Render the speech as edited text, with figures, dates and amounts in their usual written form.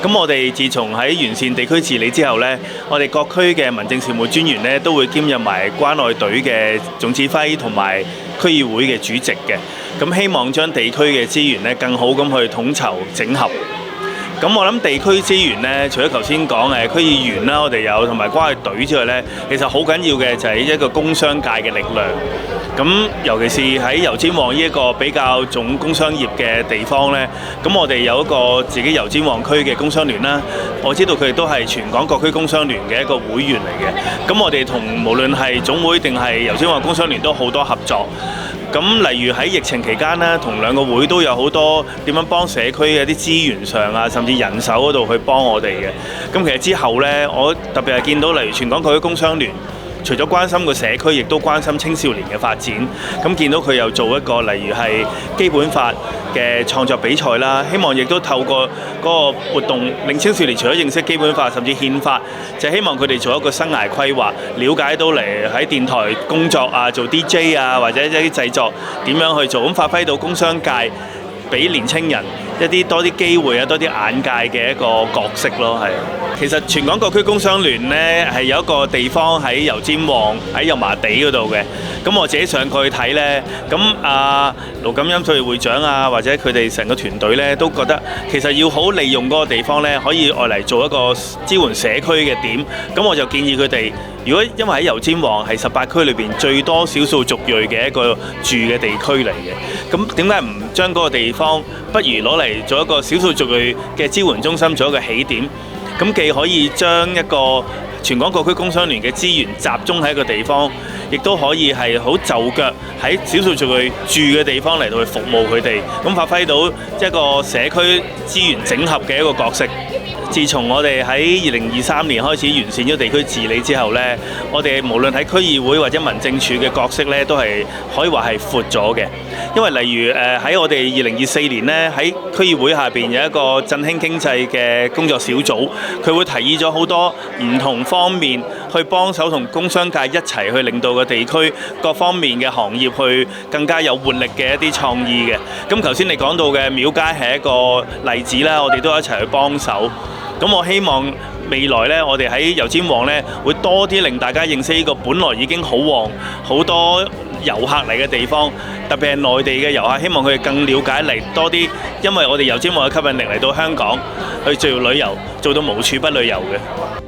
咁我哋自從喺完善地區治理之後呢，我哋各區嘅民政事務專員呢都會兼任埋關愛隊嘅總指揮同埋區議會嘅主席嘅。咁希望將地區嘅資源呢更好咁去統籌整合。咁我諗地區資源呢，除咗頭先講區議員啦，我哋有同埋關愛隊之外呢，其實好緊要嘅就係一個工商界嘅力量。咁尤其是喺油尖旺呢一個比較重工商業嘅地方呢，咁我哋有一個自己油尖旺區嘅工商聯啦。我知道佢哋都係全港各區工商聯嘅一個會員嚟嘅。咁我哋同無論係總會定係油尖旺工商聯都好多合作。咁例如喺疫情期間呢，同兩個會都有好多點樣幫社區嘅啲資源上啊，甚至人手嗰度去幫我哋嘅。咁其實之後呢，我特別係見到例如全港各區工商聯，除咗關心個社區，亦都關心青少年嘅發展。咁見到佢又做一個例如係基本法嘅創作比賽啦，希望亦都透過嗰個活動，令青少年除咗認識基本法，甚至憲法，就希望佢哋做一個生涯規劃，了解到嚟喺電台工作啊，做 DJ 啊，或者一啲製作點樣去做，咁發揮到工商界俾年青人一啲多啲機會啊，多啲眼界嘅一個角色咯，係。其實全港各區工商聯呢係有一個地方喺油尖旺喺油麻地嗰度嘅，咁我自己上去睇呢，咁盧錦欣佢哋會長啊，或者佢哋成個團隊呢，都覺得其實要好利用嗰個地方呢，可以愛嚟做一個支援社區嘅點，咁我就建議佢哋，如果因為喺油尖旺係18區裏邊最多少數族裔嘅一個住嘅地區嚟嘅，咁點解唔將嗰個地方不如攞嚟做一個少數族裔嘅支援中心，做一個起點？咁既可以將一個全港各區工商聯嘅資源集中喺一個地方，亦都可以係好就腳喺少數族裔住嘅地方嚟到去服務佢哋，咁發揮到一個社區資源整合嘅一個角色。自從我哋喺2023年開始完善咗地區治理之後呢，我哋無論喺區議會或者民政處嘅角色呢，都係可以話係闊咗嘅。因為例如喺我哋2024年呢，喺區議會下邊有一個振興經濟嘅工作小組，佢會提議咗好多唔同方面去幫手同工商界一齊去令到個地區各方面嘅行業去更加有活力嘅一啲創意嘅。咁頭先你講到嘅廟街係一個例子啦，我哋都一齊去幫手。咁我希望未來呢，我哋喺油尖旺呢，會多啲令大家認識呢個本來已經好旺、好多遊客嚟嘅地方，特別係內地嘅遊客，希望佢哋更了解嚟多啲，因為我哋油尖旺嘅吸引力嚟到香港去做旅遊，做到無處不旅遊嘅。